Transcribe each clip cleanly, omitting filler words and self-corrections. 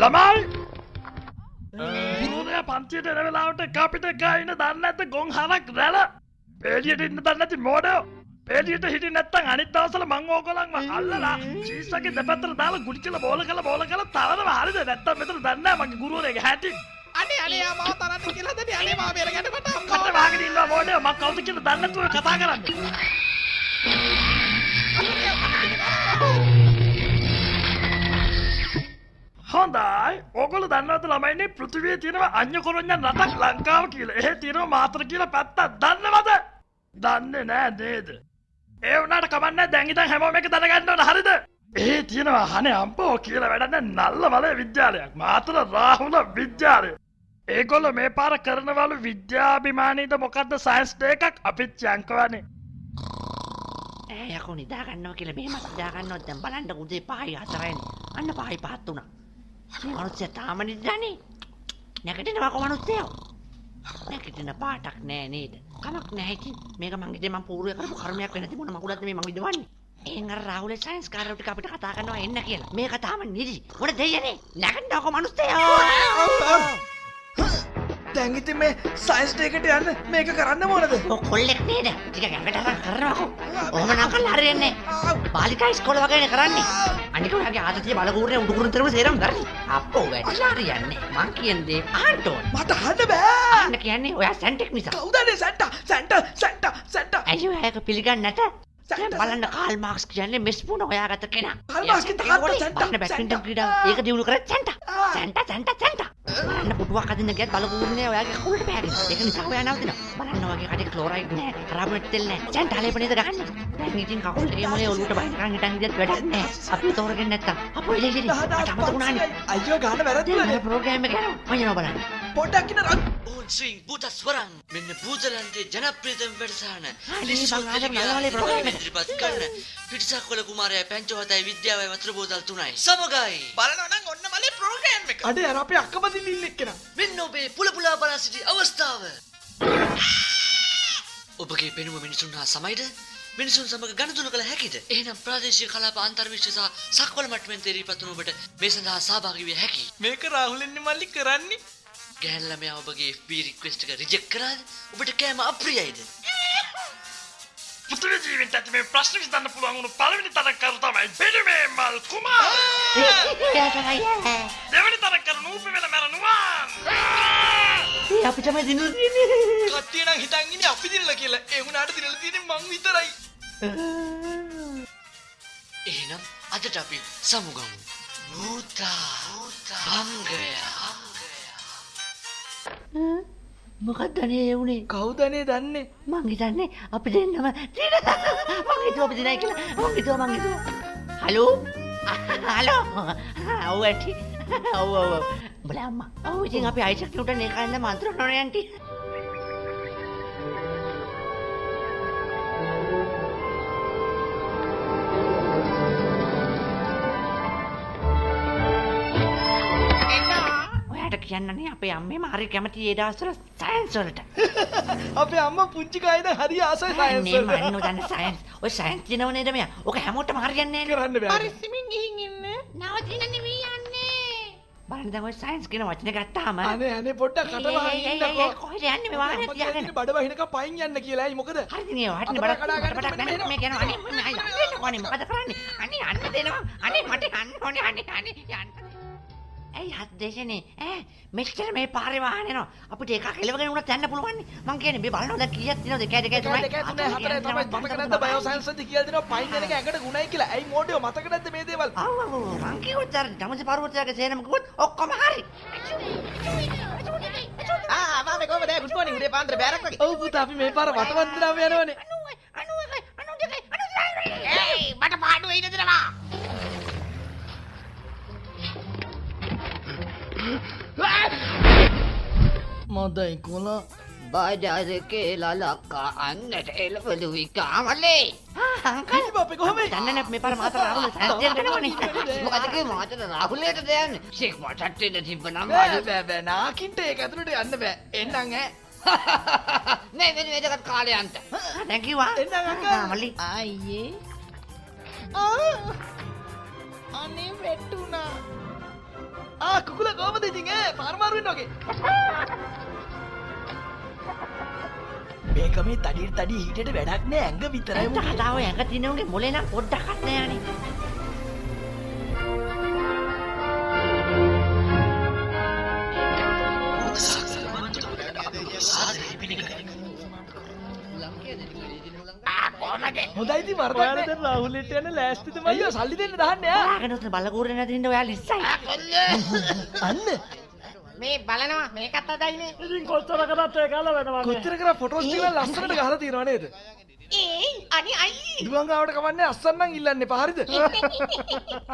ළමයි ගුරුවරයා පන්තියට එන වෙලාවට එක අපිට එකා ඉන්න දන්නේ නැද්ද ගොන් හරක් රැළ පේලියට ඉන්න දන්නේ නැති මෝඩයෝ පේලියට හිටියේ නැත්තම් අනිත් දවස්වල මං ඕගොල්ලන්ව අල්ලලා චීස් එකේ දෙපැත්තට දාලා ගුලි කියලා බෝල කරලා තවනවා හරිද නැත්තම් මෙතන දන්නේ නැහැ මගේ ගුරුවරයාගේ හැටි අනේ ආ මාව තරන්න කියලා දෙන්නේ අනේ මාව බේරගන්න කොට අම්මා වාගෙන ඉන්නවා මෝඩයෝ මං කවුද කියලා දන්නේ නැතුව කතා කරන්නේ හොඳයි ඕගොල්ලෝ දන්නවද ළමයිනේ පෘථිවියේ තියෙනවා අඤ්ඤ කොරඤ්ඤ රටක් ලංකාව කියලා. එහෙ තියෙනවා මාතර කියලා පැත්තක්. දන්නවද? දන්නේ නෑ නේද? ඒ වුණාට කමන්නේ දැන් ඉතින් හැමෝම එක දැනගන්න ඕන හරිද? එහෙ තියෙනවා අනේ අම්පෝ කියලා වැඩක් නෑ නල්ලවලේ විද්‍යාලයක්. මාතර රාහුල විද්‍යාලය. ඒගොල්ලෝ මේ පාර කරනවලු විද්‍යාභිමානීද මොකද්ද සයන්ස් ඩේ එකක් අපිත් යංකවනේ. යකෝ නිදා ගන්නවා කියලා මෙහෙම නිදා ගන්නවත් දැන් බලන්න උදේ 5යි 4යි අන්න 5යි 5ත් උනා. මේ මිනිස්සු තාම නිදානේ. නැගිටිනවා කොමනුස්සයෝ. නැගිටින පාටක් නෑ නේද? කමක් නෑ ඉතින්. මේක මං ඉතින් මං පූර්වය කරපු කර්මයක් වෙන නැති මොන මකුලක්ද මේ මං විදවන්නේ. එහෙන් අර රාහුල සයන්ස් කාර්යෝ ටික අපිට කතා කරනවා එන්න කියලා. මේක තාම නිදි. මොන දෙයනේ? නැගිටිනවා කොමනුස්සයෝ. දැන් ඉතින් මේ සයන්ස් ඩේ එකට යන්න මේක කරන්න මොනද? ඔය කොල්ලෙක් නේද? ටික ගැඟට අරන් කරනවාකෝ. ඔහොම නම් කල්ලා හරියන්නේ නැහැ. බාලිකා ඉස්කෝලේ වගේනේ කරන්නේ. අනික ඔයාගේ ආතතිය බලගුරුනේ උඩු කුරුන් තරම සේරම දරි. අප්පෝ වැටිලා හරියන්නේ. මං කියන දේ අහන්න ඕන. මට අහන්න බෑ. අන්න කියන්නේ ඔයා සැන්ටෙක් නිසා. කවුදනේ සැන්ටා. ඇයි ඔයාක පිළිගන්නේ නැත? දැන් බලන්න කාල් මාක්ස් කියන්නේ මෙස්පුන හොයාගත්ත කෙනා. කාල් මාක්ස්ගේ තාත්තා සැන්ටා. බැඩ්මින්ටන් ක්‍රීඩාව ඒක දියුණු කරත් සැන්ටා. සැන්ටා. බලන්න පුටුවක් අදින්න ගියත් බලගුරුනේ ඔයාගේ කකුලට පෑගෙන. ඒක නිසා ඔයා නවතිනවා. බලන්න ඔයාගේ කඩේ ක්ලෝරයිඩ් නැහැ. කරාබනේට් තෙල් නැහැ. සැන්ටා ලේපනේද ගහන්නේ. දැන් ඉතින් කකුල් ඒ මොලේ ඔලුවට බහින් කරන් හිටන් ඉඳියත් වැඩක් නැහැ. අපි තෝරගෙන නැත්තම් අපෝ ඉලෙලි මට අමතකුණානේ. අයියෝ ගහන්න වැරද්දුනේ. මේ ප්‍රෝග්‍රෑම් එක යනවා. මම බලන්න. පොඩ්ඩක් ඉන්න රන්. ඕන් ස්විං බුතස්වරන් මෙන්න බූදලන්ගේ ජනප්‍රියතම වැඩසටහන ඉදිරිපත් කරන පිටිසක්වල කුමාරයා පැංචවතයි විද්‍යාවයි වතුර බෝතල් 3යි සමගයි බලනවා නම් ඔන්න මලේ ප්‍රෝග්‍රෑම් එක. අඩේ අර අපේ අක්කපදින්න ඉන්න එක්කෙනා. මෙන්න ඔබේ පුලපුලා බලා සිටි අවස්ථාව. ඔබගේ පෙනුම මිනිසුන් හා සමයිද? මිනිසුන් සමග ගනුදෙනු කළ හැකිද? එහෙනම් ප්‍රාදේශීය කලාප අන්තර්විශ්ව සහ සක්වල මට්ටමින් තේරීපත් වන ඔබට මේ සඳහා සහභාගී විය හැකියි. මේක රාහුලෙන්නේ මල්ලි කරන්නේ. ගැහැණු ළමයා ඔබගේ FB රික්වෙස්ට් එක රිජෙක්ට් කරාද? ඔබට කෑම අප්‍රියයිද? පුතුගේ ජීවිතයට මේ ප්‍රශ්න විසඳන්න පුළුවන් වුණු පළවෙනි තරකරු තමයි බෙඩමේ මල් කුමාර. දෙවෙනි තරකරු නූපෙවල මරණුවන්. අපි තමයි දිනුනේ තියෙන්නේ. කට්ටිය නම් හිතන් ඉන්නේ අපි දිනලා කියලා. ඒ වුණාට දිනලා තියෙන්නේ මං විතරයි. එහෙනම් අදට අපි සමුගමු. භූතා භංගය. මොකක්ද අනේ උනේ? කවුදනේ දන්නේ? මං හිතන්නේ අපි දෙන්නම දින මං හිතුවා අපි දිනයි කියලා. මං හිතුවා හලෝ ඔව් ඇටි ඔව් උඹලා අම්මා ඔව් ඉතින් අපි අයිසක් නිව්ටන් එක ගන්න මන්ත්‍ර නෝනේ ඇන්ටි කියන්නේ අපේ අම්මේම හරි කැමති ඒ දවස්වල සයන්ස් වලට. අපේ අම්මා පුංචි කායේද හරි ආසයි සයන්ස් වලට. නේ මන්න දන්න සයන්ස්. ඔය සයන්ස් දිනව නේද මෙයා? ඔක හැමෝටම හරියන්නේ නැහැ. කරන්න බෑ. පරිස්සමින් ගිහින් ඉන්න. නවතින නෙවෙයි යන්නේ. බලන්න දැන් ඔය සයන්ස් කියන වචනේ ගත්තාම අනේ පොඩ්ඩක් කට වහන් ඉන්නකෝ. කොහෙද යන්නේ මේ වාහනේ තියාගෙන? බඩ වහිනකම් පයින් යන්න කියලා. ඇයි මොකද? හරිද නේ වහන්නේ බඩ නැහැ මේ කියනවා අනේ මම යන්නේ මොකද කරන්නේ? අනේ යන්න දෙනවා. අනේ මට යන්න ඕනේ අනේ යන්න. ඇයි හත් දේශනේ මෙච්චර මේ පාරේ වාහන යනවා අපිට එකක් එලවගෙන උනත් යන්න පුළුවන් නේ මං කියන්නේ මේ බලනවා දැන් කීයක් තියෙනවද 1 2 3 4 තමයි මතක නැද්ද බයෝසයන්ස් වලදී කියලා දෙනවා පයින් යන එක ඇඟට ගුණයි කියලා ඇයි මෝඩයෝ මතක නැද්ද මේ දේවල් ආව මං කිව්වොත් අර තමසේ පර්වතයක සේනම කිව්වොත් ඔක්කොම හරි මාමේ කොහමද ගුඩ් මොර්නිං උදේ පාන්දර බෑරක් වගේ ඔව් පුතා අපි මේ පාර වතවන්දනාම යනවනේ 92 ඒයි මට පාඩුවේ ඉන්න දෙනවා මදයි කොලා බාජාරකේ ලලක්කා අන්නට එළවලුයි කාමලේ අංකල් බපේ කොහමද දන්නේ නැහැ මේ පාර මාතර රාහුල සැන්තියට යනවනේ මොකද කිව්වේ මාතර රාහුලයට දෙන්නේ ෂේක් මටත් එන්න තිබ්බනම් බෑ නාකින්ට ඒක ඇතුළට යන්න බෑ එන්නම් නේ වැඩකට කාලේ යන්න. දැන් කිව්වා. එන්න අක්කා. මල්ලි. අයියේ අනේ වැටුණා. කුකුල කොහමද ඉතින් පාර මාරු වෙන්න වගේ. මේක මේ තඩි හිටට වැඩක් නෑ ඇඟ විතරයි ඇත්ත කතාව ඇඟ තිනවගේ මොලේ නම් පොඩ්ඩක්වත් නෑනේ. හොඳයි ඉතින් මරදන්න දැන් රාහුලට යන ලෑස්තිද මයියෝ සල්ලි දෙන්න දහන්න යා. ආගෙන උත් බලකූරේ නැති හින්දා ඔයා ලිස්සයි. අන්න මේ බලනවා මේකත් අදයිනේ ඉතින් කොච්චර කරත් ඒක අල වෙනවනේ. කොච්චර කරා ෆොටෝස් ටික ලස්සනට ගහලා තියෙනවා නේද? ඒ අනේ අයියේ දුවංගාවට කවන්නේ අස්සන් නම් ඉල්ලන්න එපා හරිද?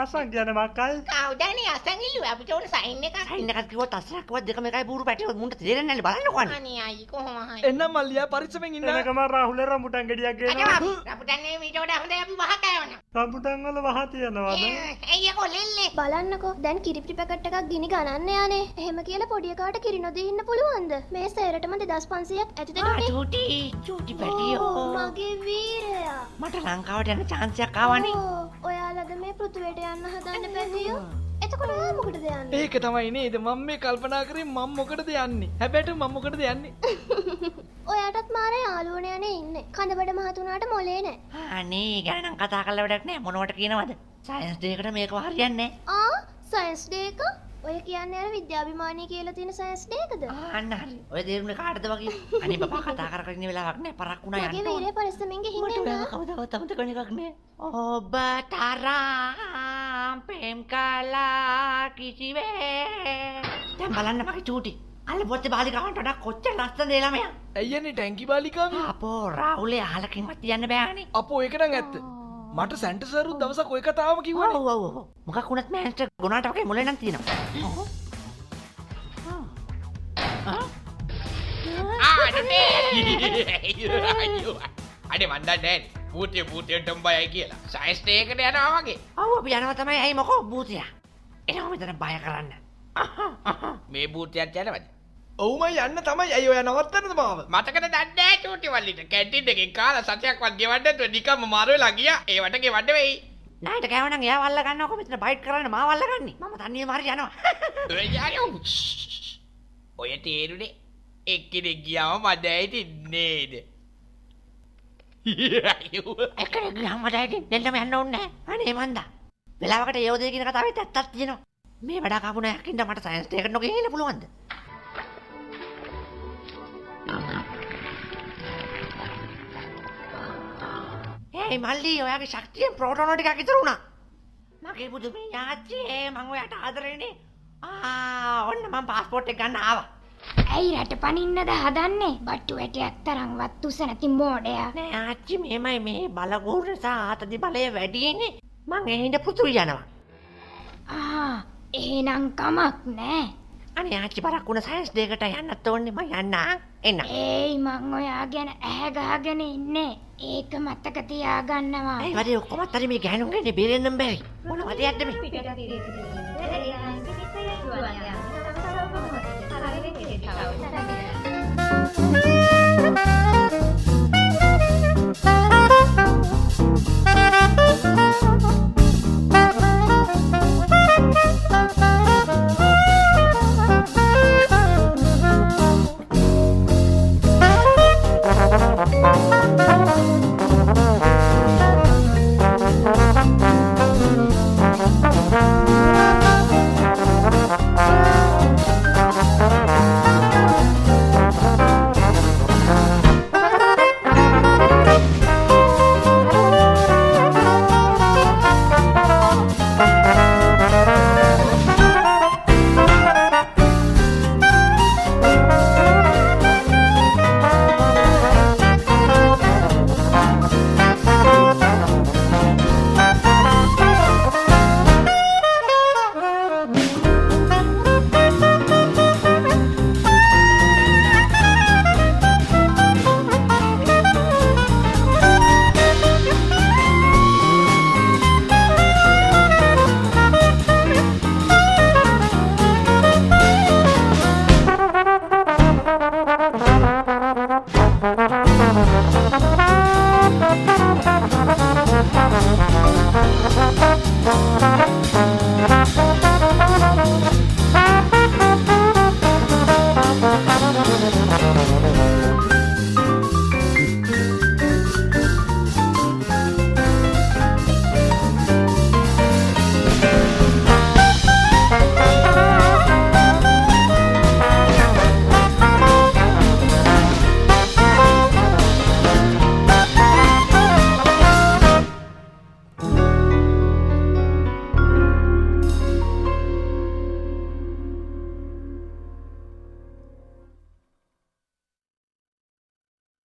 අසං කියන මක්කයි. කවුදනේ අසන් ඉල්ලුවා අපිට ඕන සයින් එකක් සයින් එකක් කිව්වොත් අස්සක් කිව්වත් දෙකම එකයි බూరు පැටියොත් මුන්ට තේරෙන්නේ නැහැ බලන්නකෝ අනේ. අනේ අයියේ කොහොම හරි එන්නම් මල්ලියා පරිස්සමෙන් ඉන්න. එනකම රාහුල රම්බුටන් ගෙඩියක් ගේනවා. අපුටන්නේ මීට වඩා හොඳයි අපි වහ කෑවන රම්බුටන් වල වහ තියනවාද? ඇයි කොල්ලෙල්ලේ බලන්නකෝ දැන් කිරිපිටි පැකට් එකක් ගිනි ගණන් යන්නේ. එහෙම කියලා පොඩි එකාට කිරි නොදී ඉන්න පුළුවන්ද? මේ සේරටම 2500ක් ඇතිද චූටි චූටි පැටියෝ. මගේ වීරයා. මට ලංකාවට යන chance එකක් ආවනේ. ඔයාලද මේ පෘථුවියට යන්න හදන්න පැතියෝ? එතකොට ඔයා මොකටද යන්නේ? ඒක තමයි නේද මම මේ කල්පනා කරේ මම මොකටද යන්නේ. හැබැයි මම මොකටද යන්නේ? ඔයාටත් මාර යාළුවනේ යන්නේ ඉන්නේ. කඳබඩ මහතුනාට මොලේ නෑ. අනේ ගැන නම් කතා කරලා වැඩක් නැහැ මොනවට කියනවද? සයන්ස් ඩේ එකට මේක හරියන්නේ නැහැ. සයන්ස් ඩේ එක? ඔය කියන්නේ අර විද්‍යාභිමානී කියලා තියෙන සයන්ස් ඩේ එකද? අන්න හරි. ඔය දේරුනේ කාටද වගේ? අනේ බබා කතා කර කර ඉන්න වෙලාවක් නැහැ. පරක් වුණා යන්න. මගේ වීරය පරිස්සමෙන් ගිහින් මට එන්න. ඔයාව කවදාවත් අමතක වෙන එකක් නෑ. ඔබ තරම් ප්‍රේම කළා කිසිවේ. දැන් බලන්න මගේ චූටි. අල්ල පොත්තේ බාලිකාවට වඩා කොච්චර ලස්සනද ඒ ළමයා. ඇයියනේ ටැංකි බාලිකාව? අපෝ රාහුලේ අහලකින්වත් තියන්න බෑනේ. අපෝ ඒක නම් ඇත්ත. මට සැන්ට සරුත් දවසක් ඔය කතාවම කිව්වනේ. ඔව් ඔව් ඔව්. මොකක් වුණත් මෑන්ස්ටර් ගුණාට වගේ මොලේ නම් තියෙනවා. අනේ මන් දන්නේ නැහැ භූතයන්ටම බයයි කියලා. සයන්ස් ඩේ එකට යනවා වගේ. ඔව් අපි යනවා තමයි. ඇයි මොකෝ භූතයා. එනවා මෙතන බය කරන්න. මේ භූතයත් යනවද? ඔව්ම යන්න තමයි. ඇයි ඔයා නවත්තන්නද මාව? මතකද දන්නේ නැහැ චූටි වල්ලිට. කැන්ටින් එකෙන් කාලා සතයක්වත් ගෙවන්න නැතුව නිකම්ම මාරු වෙලා ගියා. ඒවට ගෙවන්න වෙයි. නායිට කෑවනම් එයා වල්ල ගන්නකො මෙතන බයිට් කරන්න මාව වල්ල ගන්නේ. මම තනියම හරි යනවා. ඔය තේරුනේ එක්කෙනෙක් ගියාම මට ඇයිති නේද? එක්කෙනෙක් ගියාම මට ඇයිති දෙන්නම යන්න ඕනේ නැහැ. අනේ මන්දා. වෙලාවකට යෝධය කියන කතාවෙත් ඇත්තක් තියෙනවා. මේ වැඩ කපු නෑකින්ද මට සයන්ස් ඩේ එකට නොගිහින් ඉන්න පුළුවන්ද? ඒයි මල්ලි ඔයාගේ ශක්තියෙන් ප්‍රෝටෝන ටිකක් ඉතුරු වුණා. මගේ පුදුමේ යාච්චි මම ඔයාට ආදරේනේ. ඔන්න මම පාස්පෝර්ට් එක ගන්න ආවා. ඇයි රට පනින්නද හදන්නේ? බට්ටු වැටයක් තරම්වත් උස නැති මෝඩයා. නෑ ආච්චි මේමයි මේ බලගෝර සහ ආතති බලය වැඩිනේ. මං එහෙන්ද පුතුරු යනවා. එහෙනම් කමක් නෑ. අනේ ආච්චි බරක් වුණ සයන්ස් ඩේ එකට යන්නත් ඕනේ මං යන්න. එන්න. ඒයි මං ඔයා ගැන ඇහැ ගහගෙන ඉන්නේ. ඒක මතක තියාගන්නවා. ඒ වැඩි ඔක්කොමත් හරි මේ ගෑනුන්ගේ බේරෙන්නම් බැරි. මොන වදයක්ද මේ?